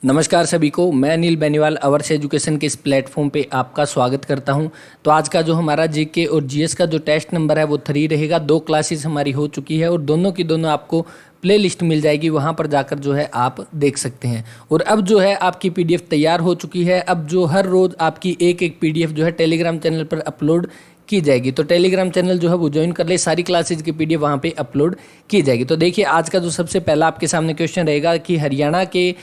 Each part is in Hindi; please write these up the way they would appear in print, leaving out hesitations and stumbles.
नमस्कार सभी को, मैं अनिल बेनीवाल अवर्स एजुकेशन के इस प्लेटफॉर्म पे आपका स्वागत करता हूं। तो आज का जो हमारा जीके और जीएस का जो टेस्ट नंबर है वो 3 रहेगा। 2 क्लासेस हमारी हो चुकी है और दोनों की दोनों आपको प्ले लिस्ट मिल जाएगी, वहां पर जाकर जो है आप देख सकते हैं। और अब जो है आपकी पीडीएफ तैयार हो चुकी है। अब जो हर रोज़ आपकी एक एक पीडीएफ जो है टेलीग्राम चैनल पर अपलोड की जाएगी। तो टेलीग्राम चैनल जो है वो ज्वाइन कर ले, सारी क्लासेज की पीडीएफ वहाँ पे अपलोड की जाएगी। तो देखिए आज का जो सबसे पहला आपके सामने क्वेश्चन रहेगा कि हरियाणा के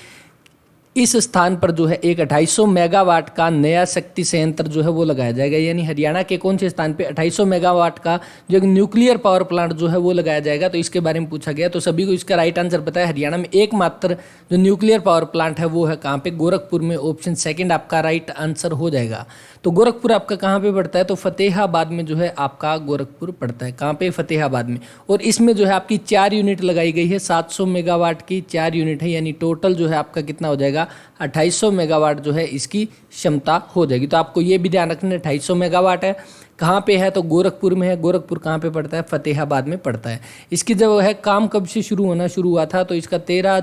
इस स्थान पर जो है एक 2800 मेगावाट का नया शक्ति संयंत्र जो है वो लगाया जाएगा। यानी हरियाणा के कौन से स्थान पे 2800 मेगावाट का जो एक न्यूक्लियर पावर प्लांट जो है वो लगाया जाएगा। तो इसके बारे में पूछा गया। तो सभी को इसका राइट आंसर पता है। हरियाणा में एकमात्र जो न्यूक्लियर पावर प्लांट है वो है कहाँ पे? गोरखपुर में। ऑप्शन सेकेंड आपका राइट आंसर हो जाएगा। तो गोरखपुर आपका कहाँ पे पड़ता है? तो फतेहाबाद में जो है आपका गोरखपुर पड़ता है। कहाँ पे? फतेहाबाद में। और इसमें जो है आपकी 4 यूनिट लगाई गई है। 700 मेगावाट की 4 यूनिट है, यानी टोटल जो है आपका कितना हो जाएगा? 2800 मेगावाट जो है इसकी क्षमता हो जाएगी। तो आपको ये भी ध्यान रखना है 2800 मेगावाट है। कहाँ पे है? तो गोरखपुर में है। गोरखपुर कहाँ पे पड़ता है? फतेहाबाद में पड़ता है। इसकी जो है काम कब से शुरू हुआ था? तो इसका 13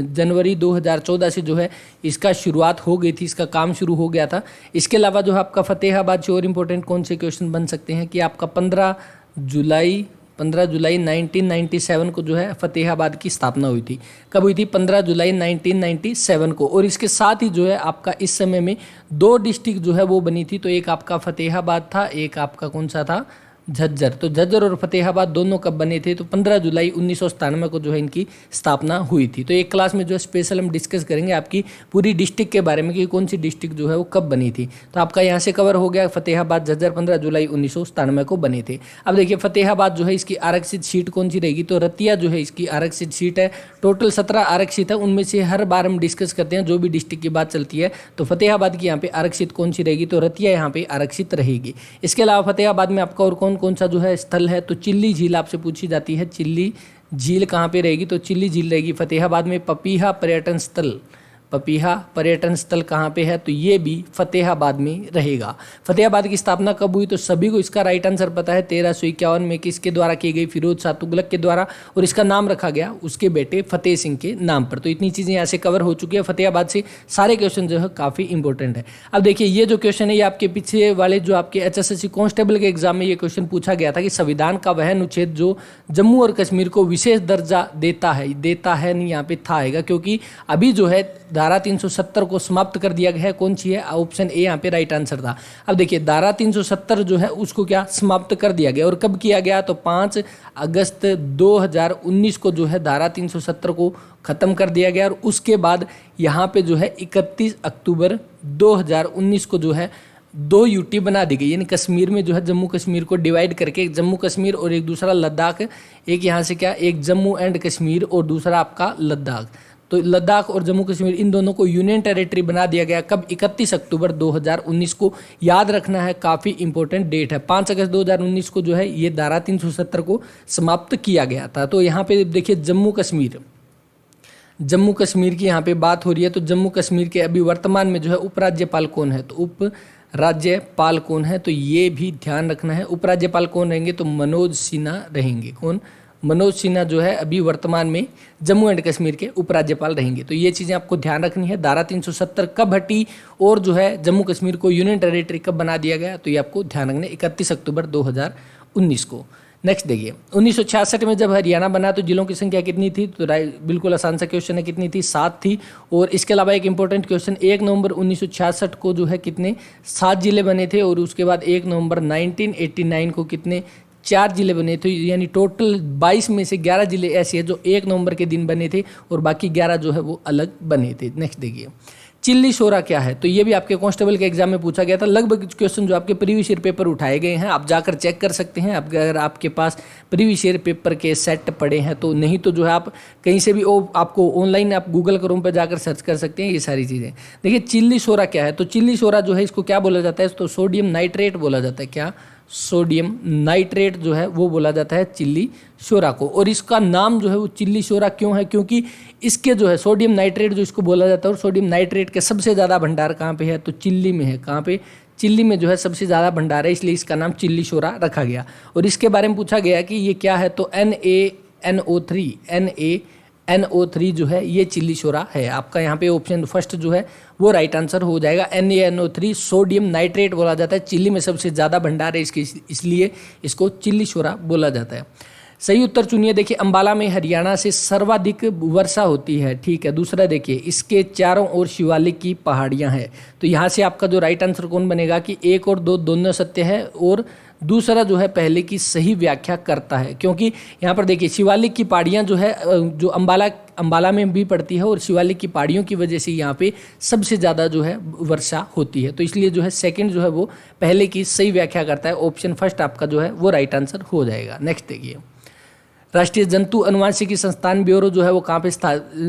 जनवरी 2014 से जो है इसका शुरुआत हो गई थी, इसका काम शुरू हो गया था। इसके अलावा जो है आपका फतेहाबाद से और इम्पोर्टेंट कौन से क्वेश्चन बन सकते हैं कि आपका 15 जुलाई 1997 को जो है फतेहाबाद की स्थापना हुई थी। कब हुई थी? 15 जुलाई 1997 को। और इसके साथ ही जो है आपका इस समय में 2 डिस्ट्रिक्ट जो है वो बनी थी। तो एक आपका फतेहाबाद था, एक आपका कौन सा था? झज्जर। तो झज्जर और फतेहाबाद दोनों कब बने थे? तो 15 जुलाई 1997 को जो है इनकी स्थापना हुई थी। तो एक क्लास में जो है स्पेशल हम डिस्कस करेंगे आपकी पूरी डिस्ट्रिक्ट के बारे में कि कौन सी डिस्ट्रिक्ट जो है वो कब बनी थी। तो आपका यहाँ से कवर हो गया। फतेहाबाद झज्जर 15 जुलाई 1997 को बने थे। अब देखिए फतेहाबाद जो है इसकी आरक्षित सीट कौन सी रहेगी? तो रतिया जो है इसकी आरक्षित सीट है। टोटल 17 आरक्षित है, उनमें से हर बार हम डिस्कस करते हैं जो भी डिस्ट्रिक्ट की बात चलती है। तो फतेहाबाद की यहाँ पे आरक्षित कौन सी रहेगी? तो रतिया यहाँ पे आरक्षित रहेगी। इसके अलावा फतेहाबाद में आपका और कौन सा जो है स्थल है? तो चिल्ली झील आपसे पूछी जाती है। चिल्ली झील कहाँ पे रहेगी? तो चिल्ली झील रहेगी फतेहाबाद में। पपीहा पर्यटन स्थल कहाँ पे है? तो ये भी फतेहाबाद में रहेगा। फतेहाबाद की स्थापना कब हुई? तो सभी को इसका राइट आंसर पता है। 1351 में किसके द्वारा की गई? फिरोज शाह तुगलक के द्वारा। और इसका नाम रखा गया उसके बेटे फतेह सिंह के नाम पर। तो इतनी चीज़ें यहाँ से कवर हो चुकी है। फतेहाबाद से सारे क्वेश्चन जो है काफ़ी इंपॉर्टेंट है। अब देखिए ये जो क्वेश्चन है ये आपके पीछे वाले जो आपके HSSC कांस्टेबल के एग्जाम में ये क्वेश्चन पूछा गया था कि संविधान का वह अनुच्छेद जो जम्मू और कश्मीर को विशेष दर्जा देता है नहीं, यहाँ पे था आएगा, क्योंकि अभी जो है धारा 370 को समाप्त कर दिया गया है। कौन सी है? ऑप्शन ए यहाँ पे राइट आंसर था। अब देखिए धारा 370 जो है उसको क्या समाप्त कर दिया गया और कब किया गया? तो 5 अगस्त 2019 को जो है धारा 370 को खत्म कर दिया गया। और उसके बाद यहाँ पे जो है 31 अक्टूबर 2019 को जो है 2 यूटी बना दी गई। यानी कश्मीर में जो है जम्मू कश्मीर को डिवाइड करके एक जम्मू कश्मीर और एक दूसरा लद्दाख, एक यहाँ से क्या एक जम्मू एंड कश्मीर और दूसरा आपका लद्दाख। तो लद्दाख और जम्मू कश्मीर इन दोनों को यूनियन टेरिटरी बना दिया गया। कब? 31 अक्टूबर 2019 को। याद रखना है, काफ़ी इंपॉर्टेंट डेट है। 5 अगस्त 2019 को जो है ये धारा 370 को समाप्त किया गया था। तो यहाँ पे देखिए जम्मू कश्मीर की यहाँ पे बात हो रही है। तो जम्मू कश्मीर के अभी वर्तमान में जो है उपराज्यपाल कौन है? तो उपराज्यपाल कौन है? तो ये भी ध्यान रखना है। उपराज्यपाल कौन रहेंगे? तो मनोज सिन्हा रहेंगे। कौन? मनोज सिन्हा जो है अभी वर्तमान में जम्मू एंड कश्मीर के उपराज्यपाल रहेंगे। तो ये चीज़ें आपको ध्यान रखनी है। धारा 370 कब हटी और जो है जम्मू कश्मीर को यूनियन टेरिटरी कब बना दिया गया? तो ये आपको ध्यान रखना है 31 अक्टूबर 2019 को। नेक्स्ट देखिए 1966 में जब हरियाणा बना तो जिलों की संख्या कितनी थी? तो बिल्कुल आसान सा क्वेश्चन है, कितनी थी? 7 थी। और इसके अलावा एक इंपॉर्टेंट क्वेश्चन, 1 नवंबर 1966 को जो है कितने 7 जिले बने थे और उसके बाद 1 नवंबर 1989 को कितने 4 जिले बने थे। यानी टोटल 22 में से 11 जिले ऐसे हैं जो 1 नवंबर के दिन बने थे और बाकी 11 जो है वो अलग बने थे। नेक्स्ट देखिए चिल्ली शोरा क्या है? तो ये भी आपके कांस्टेबल के एग्जाम में पूछा गया था। लगभग क्वेश्चन जो आपके प्रीवियस ईयर पेपर उठाए गए हैं, आप जाकर चेक कर सकते हैं अगर आपके पास प्रीवियस ईयर पेपर के सेट पड़े हैं तो। नहीं तो जो है आप कहीं से भी आपको ऑनलाइन आप गूगल क्रोम पर जाकर सर्च कर सकते हैं ये सारी चीज़ें। देखिए चिल्ली शोरा क्या है? तो चिल्ली शोरा जो है इसको क्या बोला जाता है? तो सोडियम नाइट्रेट बोला जाता है। क्या? सोडियम नाइट्रेट जो है वो बोला जाता है चिल्ली शोरा को। और इसका नाम जो है वो चिल्ली शोरा क्यों है? क्योंकि इसके जो है सोडियम नाइट्रेट जो इसको बोला जाता है और सोडियम नाइट्रेट के सबसे ज़्यादा भंडार कहाँ पे है? तो चिल्ली में है। कहाँ पे? चिल्ली में जो है सबसे ज़्यादा भंडार है, इसलिए इसका नाम चिल्ली शोरा रखा गया। और इसके बारे में पूछा गया कि ये क्या है? तो NaNO3 NO3 जो है ये चिल्ली शोरा है। आपका यहाँ पे ऑप्शन फर्स्ट जो है वो राइट आंसर हो जाएगा। NaNO3 सोडियम नाइट्रेट बोला जाता है। चिल्ली में सबसे ज़्यादा भंडार है इसके, इसलिए इसको चिल्ली शोरा बोला जाता है। सही उत्तर चुनिए। देखिए अम्बाला में हरियाणा से सर्वाधिक वर्षा होती है, ठीक है। दूसरा देखिए इसके चारों ओर शिवालिक की पहाड़ियां हैं। तो यहाँ से आपका जो राइट आंसर कौन बनेगा कि 1 और 2 दोनों सत्य है और दूसरा जो है पहले की सही व्याख्या करता है, क्योंकि यहाँ पर देखिए शिवालिक की पहाड़ियाँ जो है जो अम्बाला में भी पड़ती है और शिवालिक की पहाड़ियों की वजह से यहाँ पे सबसे ज़्यादा जो है वर्षा होती है। तो इसलिए जो है सेकंड जो है वो पहले की सही व्याख्या करता है। ऑप्शन फर्स्ट आपका जो है वो राइट आंसर हो जाएगा। नेक्स्ट देखिए राष्ट्रीय जंतु अनुवांशिकी संस्थान ब्यूरो जो है वो कहाँ पे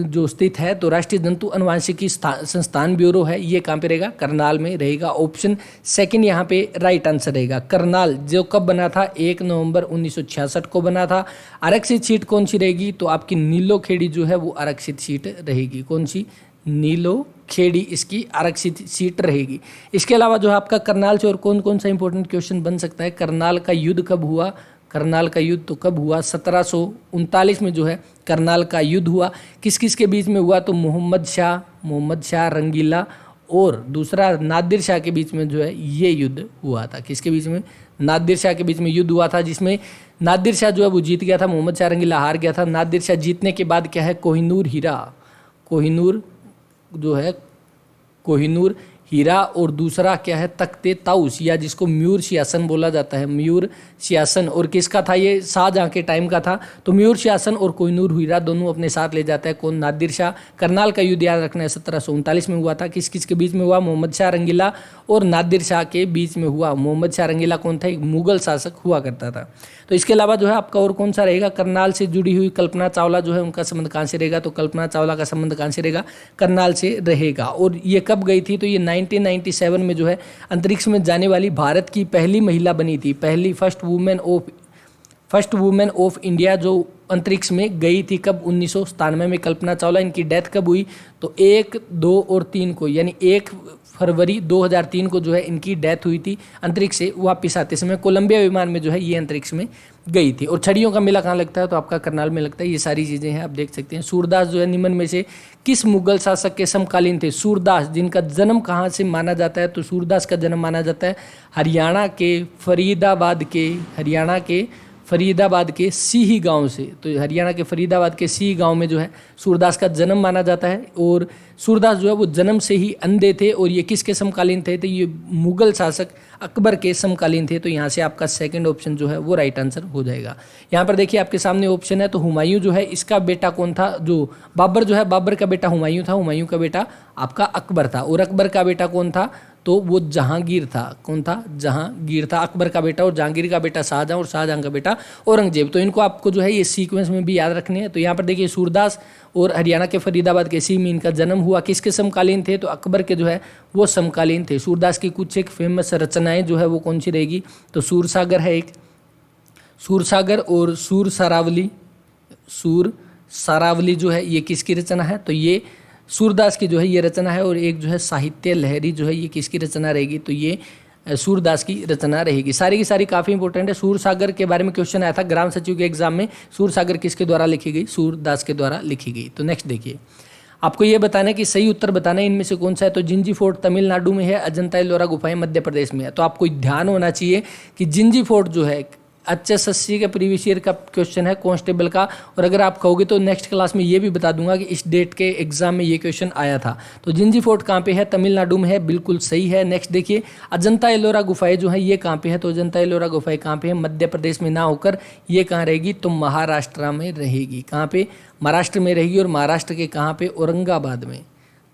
जो स्थित है, तो राष्ट्रीय जंतु अनुवांशिकी संस्थान ब्यूरो है ये कहाँ पे रहेगा, करनाल में रहेगा। ऑप्शन सेकंड यहाँ पे राइट आंसर रहेगा। करनाल जो कब बना था, 1 नवंबर 1966 को बना था। आरक्षित सीट कौन सी रहेगी, तो आपकी नीलोखेड़ी जो है वो आरक्षित सीट रहेगी। कौन सी, नीलोखेड़ी इसकी आरक्षित सीट रहेगी। इसके अलावा जो है आपका करनाल से और कौन कौन सा इंपॉर्टेंट क्वेश्चन बन सकता है, करनाल का युद्ध कब हुआ, करनाल का युद्ध तो कब हुआ, 1739 में जो है करनाल का युद्ध हुआ। किस किस के बीच में हुआ, तो मोहम्मद शाह रंगीला और दूसरा नादिर शाह के बीच में जो है ये युद्ध हुआ था। किसके बीच में, नादिर शाह के बीच में युद्ध हुआ था, जिसमें नादिर शाह जो है वो जीत गया था, मोहम्मद शाह रंगीला हार गया था। नादिर शाह जीतने के बाद क्या है, कोहिनूर जो है कोहिनूर हीरा और दूसरा क्या है, तख्ते ताउस या जिसको म्यूर सियासन बोला जाता है, म्यूर सियासन। और किसका था ये, शाहजहां के टाइम का था। तो म्यूर सियासन और कोहिनूर हीरा दोनों अपने साथ ले जाता है कौन, नादिर शाह। करनाल का युद्ध याद रखना है 1739 में हुआ था। किस किस के बीच में हुआ, मोहम्मद शाह रंगीला और नादिर शाह के बीच में हुआ। मोहम्मद शाह रंगीला कौन था, एक मुगल शासक हुआ करता था। तो इसके अलावा जो है आपका और कौन सा रहेगा, करनाल से जुड़ी हुई कल्पना चावला जो है उनका संबंध कहाँ से रहेगा, तो कल्पना चावला का संबंध कहाँ से रहेगा, करनाल से रहेगा। और ये कब गई थी, तो ये 1997 में जो है अंतरिक्ष में जाने वाली भारत की पहली महिला बनी थी, पहली फर्स्ट वुमेन ऑफ इंडिया जो अंतरिक्ष में गई थी। कब, 1997 में कल्पना चावला। इनकी डेथ कब हुई, तो 1, 2 और 3 को, यानी 1 फरवरी 2003 को जो है इनकी डेथ हुई थी। अंतरिक्ष से वापस आते समय कोलंबिया विमान में जो है ये अंतरिक्ष में गई थी। और छड़ियों का मेला कहाँ लगता है, तो आपका करनाल में लगता है। ये सारी चीज़ें हैं, आप देख सकते हैं। सूरदास जो है निम्न में से किस मुगल शासक के समकालीन थे, सूरदास जिनका जन्म कहाँ से माना जाता है, तो सूरदास का जन्म माना जाता है हरियाणा के फरीदाबाद के सीही गांव से। तो हरियाणा के फरीदाबाद के सीही गांव में जो है सूरदास का जन्म माना जाता है। और सूरदास जो है वो जन्म से ही अंधे थे। और ये किसके समकालीन थे, तो ये मुगल शासक अकबर के समकालीन थे। तो यहाँ से आपका सेकंड ऑप्शन जो है वो राइट आंसर हो जाएगा। यहाँ पर देखिए आपके सामने ऑप्शन है, तो हुमायूं जो है इसका बेटा कौन था, जो बाबर जो है, बाबर का बेटा हुमायूं था, हुमायूं का बेटा आपका अकबर था। और अकबर का बेटा कौन था, तो वो जहांगीर था। कौन था, जहांगीर था अकबर का बेटा। और जहांगीर का बेटा शाहजहां और शाहजहां का बेटा औरंगजेब। तो इनको आपको जो है ये सीक्वेंस में भी याद रखने हैं। तो यहाँ पर देखिए सूरदास और हरियाणा के फरीदाबाद के सी में इनका जन्म हुआ। किसके समकालीन थे, तो अकबर के जो है वो समकालीन थे। सूरदास की कुछ एक फेमस रचनाएं जो है वो कौन सी रहेगी, तो सूरसागर है एक, सूरसागर और सूर सारावली जो है ये किसकी रचना है, तो ये सूरदास की जो है ये रचना है। और एक जो है साहित्य लहरी जो है ये किसकी रचना रहेगी, तो ये सूरदास की रचना रहेगी। सारी की सारी काफ़ी इंपॉर्टेंट है। सूरसागर के बारे में क्वेश्चन आया था ग्राम सचिव के एग्जाम में, सूरसागर किसके द्वारा लिखी गई, सूरदास के द्वारा लिखी गई। तो नेक्स्ट देखिए, आपको ये बताना है कि सही उत्तर बताना है इनमें से कौन सा है। तो जिंजी फोर्ट तमिलनाडु में है, अजंता एलोरा गुफाएं मध्य प्रदेश में है। तो आपको ध्यान होना चाहिए कि जिंजी फोर्ट जो है HSSC के प्रीवियस ईयर का क्वेश्चन है कांस्टेबल का। और अगर आप कहोगे तो नेक्स्ट क्लास में ये भी बता दूंगा कि इस डेट के एग्जाम में ये क्वेश्चन आया था। तो जिंजी फोर्ट कहाँ पे है, तमिलनाडु में है, बिल्कुल सही है। नेक्स्ट देखिए, अजंता एलोरा गुफाएं जो है ये कहाँ पे है, तो अजंता एलोरा गुफाएं कहाँ पे है, मध्य प्रदेश में ना होकर ये कहाँ रहेगी, तो महाराष्ट्र में रहेगी। कहाँ पे, महाराष्ट्र में रहेगी। और महाराष्ट्र के कहाँ पे, औरंगाबाद में।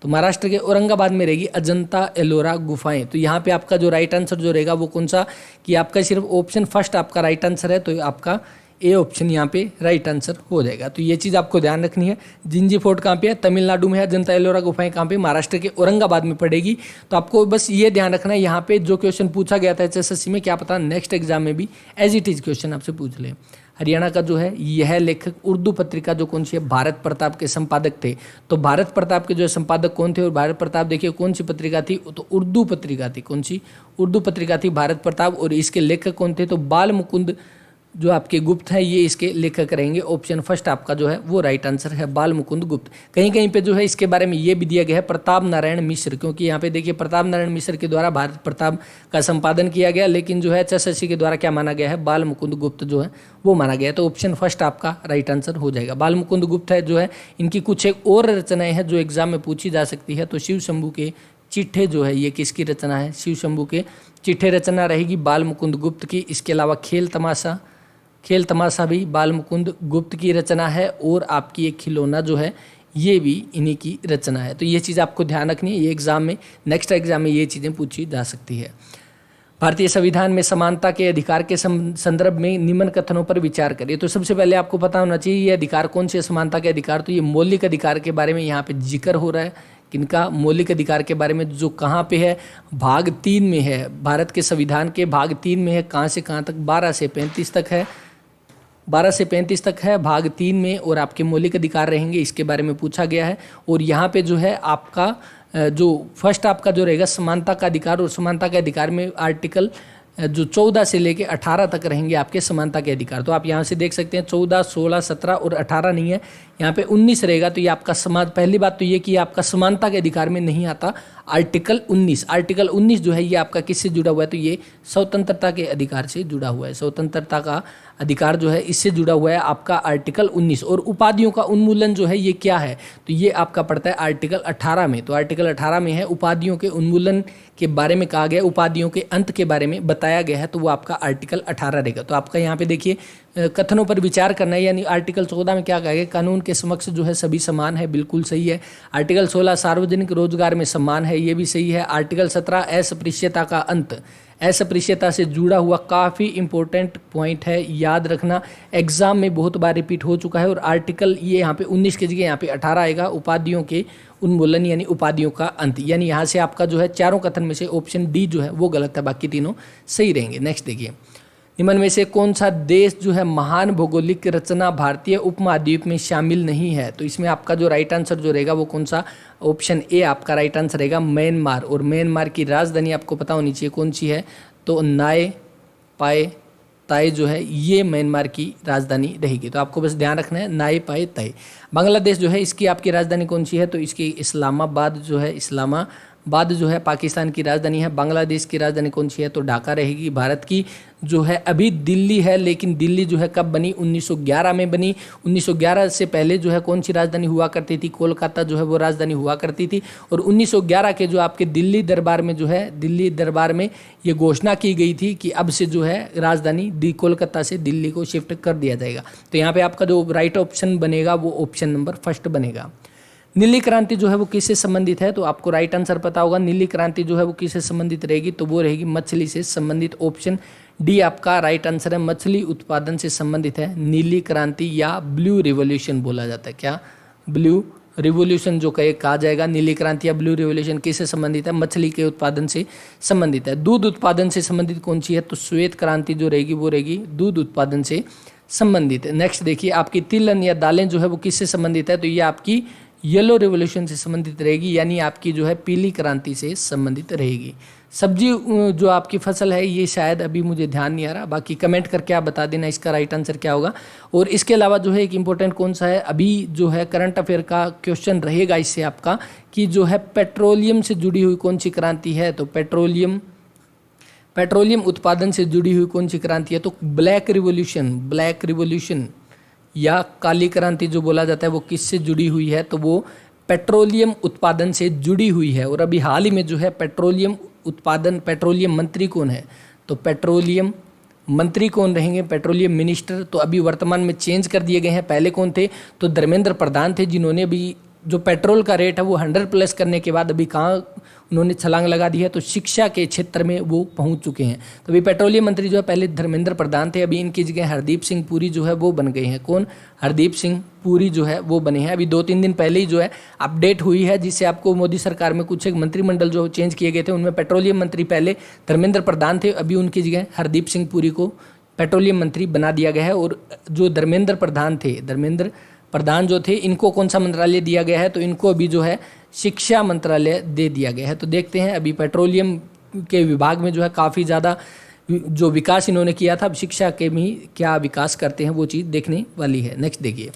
तो महाराष्ट्र के औरंगाबाद में रहेगी अजंता एलोरा गुफाएं। तो यहाँ पे आपका जो राइट आंसर जो रहेगा वो कौन सा, कि आपका सिर्फ ऑप्शन फर्स्ट आपका राइट आंसर है। तो आपका ए ऑप्शन यहाँ पे राइट आंसर हो जाएगा। तो ये चीज़ आपको ध्यान रखनी है। जिंजी फोर्ट कहाँ पे है, तमिलनाडु में है। अजंता एलोरा गुफाएं कहाँ पे, महाराष्ट्र के औरंगाबाद में पड़ेगी। तो आपको बस ये ध्यान रखना है, यहाँ पे जो क्वेश्चन पूछा गया था HSSC में, क्या पता नेक्स्ट एग्जाम में भी एज इट इज क्वेश्चन आपसे पूछ ले। हरियाणा का जो है यह लेखक उर्दू पत्रिका जो कौन सी है, भारत प्रताप के संपादक थे। तो भारत प्रताप के जो है संपादक कौन थे, और भारत प्रताप देखिए कौन सी पत्रिका थी, तो उर्दू पत्रिका थी। कौन सी, उर्दू पत्रिका थी भारत प्रताप। और इसके लेखक कौन थे, तो बाल मुकुंद जो आपके गुप्त हैं ये इसके लेखक रहेंगे। ऑप्शन फर्स्ट आपका जो है वो राइट आंसर है, बाल मुकुंद गुप्त। कहीं कहीं पे जो है इसके बारे में ये भी दिया गया है प्रताप नारायण मिश्र, क्योंकि यहाँ पे देखिए प्रताप नारायण मिश्र के द्वारा भारत प्रताप का संपादन किया गया, लेकिन जो है चशसी के द्वारा क्या माना गया है, बाल मुकुंद गुप्त जो है वो माना गया है। तो ऑप्शन फर्स्ट आपका राइट आंसर हो जाएगा। बाल मुकुंद गुप्त है जो है इनकी कुछ एक और रचनाएं हैं जो एग्जाम में पूछी जा सकती है। तो शिव शंभू के चिट्ठे जो है ये किसकी रचना है, शिव शंभू के चिट्ठे रचना रहेगी बाल मुकुंद गुप्त की। इसके अलावा खेल तमाशा भी बाल मुकुंद गुप्त की रचना है, और आपकी एक खिलौना जो है ये भी इन्हीं की रचना है। तो ये चीज़ आपको ध्यान रखनी है, ये एग्जाम में नेक्स्ट एग्जाम में ये चीज़ें पूछी जा सकती है। भारतीय संविधान में समानता के अधिकार के संदर्भ में निम्न कथनों पर विचार करिए। तो सबसे पहले आपको पता होना चाहिए ये अधिकार कौन से समानता के अधिकार, तो ये मौलिक अधिकार के बारे में यहाँ पे जिक्र हो रहा है। किनका, मौलिक अधिकार के बारे में, जो कहाँ पे है, भाग 3 में है, भारत के संविधान के भाग 3 में है। कहाँ से कहाँ तक, 12 से 35 तक है, 12 से 35 तक है भाग 3 में, और आपके मौलिक अधिकार रहेंगे, इसके बारे में पूछा गया है। और यहाँ पे जो है आपका जो फर्स्ट आपका जो रहेगा समानता का अधिकार, और समानता के अधिकार में आर्टिकल जो 14 से लेके 18 तक रहेंगे आपके समानता के अधिकार। तो आप यहाँ से देख सकते हैं 14, 16, 17 और 18 नहीं है, यहाँ पे 19 रहेगा। तो ये आपका पहली बात तो ये कि आपका समानता के अधिकार में नहीं आता आर्टिकल 19। आर्टिकल 19 जो है ये आपका किससे जुड़ा हुआ है, तो ये स्वतंत्रता के अधिकार से जुड़ा हुआ है। स्वतंत्रता का अधिकार जो है इससे जुड़ा हुआ है आपका आर्टिकल 19। और उपाधियों का उन्मूलन जो है ये क्या है, तो ये आपका पड़ता है आर्टिकल 18 में। तो आर्टिकल 18 में है उपाधियों के उन्मूलन के बारे में कहा गया, उपाधियों के अंत के बारे में बताया गया है, तो वो आपका आर्टिकल 18 रहेगा। तो आपका यहाँ पे देखिए कथनों पर विचार करना है, यानी आर्टिकल 14 में क्या कहा गया, कानून के समक्ष जो है सभी समान है, बिल्कुल सही है। आर्टिकल 16 सार्वजनिक रोजगार में सम्मान है, ये भी सही है। आर्टिकल 17 अस्पृश्यता का अंत, अस्पृश्यता से जुड़ा हुआ काफ़ी इंपॉर्टेंट पॉइंट है, याद रखना, एग्जाम में बहुत बार रिपीट हो चुका है। और आर्टिकल ये यहाँ पे 19 की जगह यहाँ पे 18 आएगा, उपाधियों के उन्मूलन यानी उपाधियों का अंत। यानी यहाँ से आपका जो है चारों कथन में से ऑप्शन डी जो है वो गलत है, बाकी तीनों सही रहेंगे। नेक्स्ट देखिए, निम्न में से कौन सा देश जो है महान भौगोलिक रचना भारतीय उपमहाद्वीप में शामिल नहीं है, तो इसमें आपका जो राइट आंसर जो रहेगा वो कौन सा, ऑप्शन ए आपका राइट आंसर रहेगा म्यांमार। और म्यांमार की राजधानी आपको पता होनी चाहिए कौन सी है, तो नाए पाए ताई जो है ये म्यांमार की राजधानी रहेगी। तो आपको बस ध्यान रखना है नाए पाए ताई। बांग्लादेश जो है इसकी आपकी राजधानी कौन सी है, तो इसकी इस्लामाबाद जो है, इस्लामाबाद जो है पाकिस्तान की राजधानी है। बांग्लादेश की राजधानी कौन सी है, तो ढाका रहेगी। भारत की जो है अभी दिल्ली है, लेकिन दिल्ली जो है कब बनी, 1911 में बनी। 1911 से पहले जो है कौन सी राजधानी हुआ करती थी, कोलकाता जो है वो राजधानी हुआ करती थी। और 1911 के जो आपके दिल्ली दरबार में जो है, दिल्ली दरबार में ये घोषणा की गई थी कि अब से जो है राजधानी कोलकाता से दिल्ली को शिफ्ट कर दिया जाएगा। तो यहाँ पे आपका जो राइट ऑप्शन बनेगा वो ऑप्शन नंबर फर्स्ट बनेगा। नीली क्रांति जो है वो किससे संबंधित है, तो आपको राइट आंसर पता होगा। नीली क्रांति जो है वो किससे संबंधित रहेगी, तो वो रहेगी मछली से संबंधित। ऑप्शन डी आपका राइट आंसर है, मछली उत्पादन से संबंधित है नीली क्रांति, या ब्लू रिवॉल्यूशन बोला जाता है। क्या, ब्लू रिवॉल्यूशन जो कहा जाएगा, नीली क्रांति या ब्लू रिवॉल्यूशन किससे संबंधित है, मछली के उत्पादन से संबंधित है। दूध उत्पादन से संबंधित कौन सी है, तो श्वेत क्रांति जो रहेगी वो रहेगी दूध उत्पादन से संबंधित है। नेक्स्ट देखिए, आपकी तिलहन या दालें जो है वो किससे संबंधित है, तो ये आपकी येलो रिवॉल्यूशन से संबंधित रहेगी, यानी आपकी जो है पीली क्रांति से संबंधित रहेगी। सब्जी जो आपकी फसल है ये शायद अभी मुझे ध्यान नहीं आ रहा, बाकी कमेंट करके आप बता देना इसका राइट आंसर क्या होगा। और इसके अलावा जो है एक इम्पोर्टेंट कौन सा है, अभी जो है करंट अफेयर का क्वेश्चन रहेगा इससे आपका, कि जो है पेट्रोलियम से जुड़ी हुई कौन सी क्रांति है, तो पेट्रोलियम उत्पादन से जुड़ी हुई कौन सी क्रांति है, तो ब्लैक रिवॉल्यूशन या काली क्रांति जो बोला जाता है वो किससे जुड़ी हुई है, तो वो पेट्रोलियम उत्पादन से जुड़ी हुई है। और अभी हाल ही में जो है पेट्रोलियम मंत्री कौन है, तो पेट्रोलियम मंत्री कौन रहेंगे, पेट्रोलियम मिनिस्टर। तो अभी वर्तमान में चेंज कर दिए गए हैं, पहले कौन थे, तो धर्मेंद्र प्रधान थे, जिन्होंने भी जो पेट्रोल का रेट है वो 100+ करने के बाद अभी कहाँ उन्होंने छलांग लगा दी है, तो शिक्षा के क्षेत्र में वो पहुंच चुके हैं। तो अभी पेट्रोलियम मंत्री जो है पहले धर्मेंद्र प्रधान थे, अभी इनकी जगह हरदीप सिंह पुरी जो है वो बन गए हैं। कौन, हरदीप सिंह पुरी जो है वो बने हैं। अभी 2-3 दिन पहले ही जो है अपडेट हुई है, जिससे आपको मोदी सरकार में कुछ एक मंत्रिमंडल जो चेंज किए गए थे, उनमें पेट्रोलियम मंत्री पहले धर्मेंद्र प्रधान थे, अभी उनकी जगह हरदीप सिंह पुरी को पेट्रोलियम मंत्री बना दिया गया है। और जो धर्मेंद्र प्रधान जो थे, इनको कौन सा मंत्रालय दिया गया है, तो इनको अभी जो है शिक्षा मंत्रालय दे दिया गया है। तो देखते हैं अभी पेट्रोलियम के विभाग में जो है काफ़ी ज़्यादा जो विकास इन्होंने किया था, अब शिक्षा के भी क्या विकास करते हैं वो चीज़ देखने वाली है। नेक्स्ट देखिए,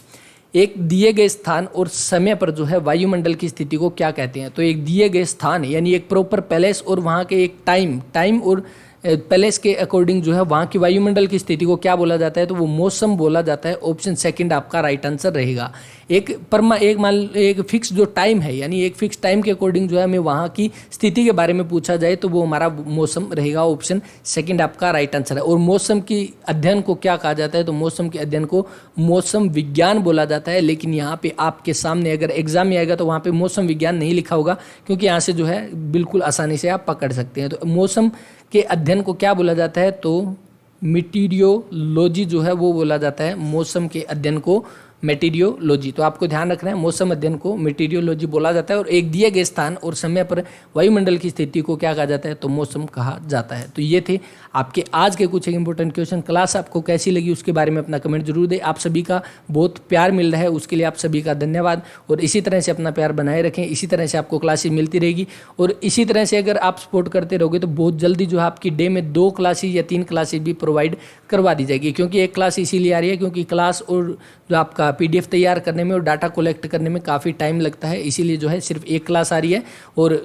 एक दिए गए स्थान और समय पर जो है वायुमंडल की स्थिति को क्या कहते हैं। तो एक दिए गए स्थान यानी एक प्रॉपर पैलेस और वहाँ के एक टाइम और पैलेस के अकॉर्डिंग जो है वहाँ की वायुमंडल की स्थिति को क्या बोला जाता है, तो वो मौसम बोला जाता है। ऑप्शन सेकंड आपका राइट आंसर रहेगा। एक फिक्स जो टाइम है, यानी एक फिक्स टाइम के अकॉर्डिंग जो है हमें वहाँ की स्थिति के बारे में पूछा जाए तो वो हमारा मौसम रहेगा। ऑप्शन सेकंड आपका राइट आंसर है। और मौसम की अध्ययन को क्या कहा जाता है, तो मौसम के अध्ययन को मौसम विज्ञान बोला जाता है। लेकिन यहाँ पे आपके सामने अगर एग्जाम में आएगा तो वहाँ पे मौसम विज्ञान नहीं लिखा होगा, क्योंकि यहाँ से जो है बिल्कुल आसानी से आप पकड़ सकते हैं। तो मौसम के अध्ययन को क्या बोला जाता है, तो मीटीरियोलॉजी जो है वो बोला जाता है। मौसम के अध्ययन को मेटीरियोलॉजी, तो आपको ध्यान रखना है मौसम अध्ययन को मेटीरियोलॉजी बोला जाता है। और एक दिए गए स्थान और समय पर वायुमंडल की स्थिति को क्या कहा जाता है, तो मौसम कहा जाता है। तो ये थे आपके आज के कुछ इंपॉर्टेंट क्वेश्चन। क्लास आपको कैसी लगी उसके बारे में अपना कमेंट जरूर दें। आप सभी का बहुत प्यार मिल रहा है, उसके लिए आप सभी का धन्यवाद। और इसी तरह से अपना प्यार बनाए रखें, इसी तरह से आपको क्लासेस मिलती रहेगी। और इसी तरह से अगर आप सपोर्ट करते रहोगे तो बहुत जल्दी जो है आपकी डे में 2 क्लासेस या 3 क्लासेस भी प्रोवाइड करवा दी जाएगी। क्योंकि एक क्लास इसीलिए आ रही है क्योंकि क्लास और जो आपका PDF तैयार करने में और डाटा कलेक्ट करने में काफ़ी टाइम लगता है, इसीलिए जो है सिर्फ एक क्लास आ रही है। और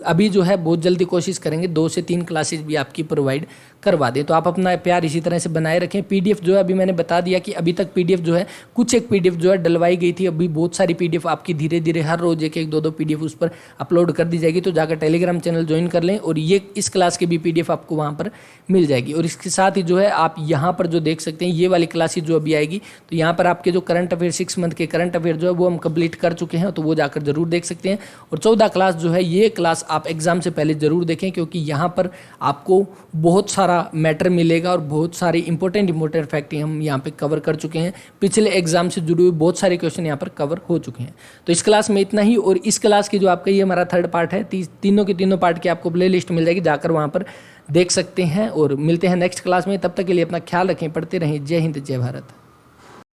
अभी जो है बहुत जल्दी कोशिश करेंगे 2 से 3 क्लासेस भी आपकी प्रोवाइड करवा दें। तो आप अपना प्यार इसी तरह से बनाए रखें। PDF जो है अभी मैंने बता दिया कि अभी तक PDF जो है कुछ एक PDF जो है डलवाई गई थी, अभी बहुत सारी PDF आपकी धीरे धीरे हर रोज एक 2 PDF उस पर अपलोड कर दी जाएगी। तो जाकर टेलीग्राम चैनल ज्वाइन कर लें और ये इस क्लास की भी PDF आपको वहाँ पर मिल जाएगी। और इसके साथ ही जो है आप यहाँ पर जो देख सकते हैं ये वाली क्लासेस जो अभी आएगी, तो यहाँ पर आपके जो करंट अफेयर 6 मंथ के करंट अफेयर जो है वो हम कंप्लीट कर चुके हैं, तो वो जाकर जरूर देख सकते हैं। और 14 क्लास जो है ये क्लास आप एग्जाम से पहले जरूर देखें, क्योंकि यहाँ पर आपको बहुत सारा मैटर मिलेगा और बहुत सारी इंपॉर्टेंट फैक्ट हम यहाँ पे कवर कर चुके हैं। पिछले एग्जाम से जुड़े हुए बहुत सारे क्वेश्चन यहाँ पर कवर हो चुके हैं। तो इस क्लास में इतना ही। और इस क्लास की जो आपका ये हमारा 3rd पार्ट है, तीनों के तीनों पार्ट की आपको प्ले लिस्ट मिल जाएगी, जाकर वहाँ पर देख सकते हैं। और मिलते हैं नेक्स्ट क्लास में, तब तक के लिए अपना ख्याल रखें, पढ़ते रहें। जय हिंद, जय भारत।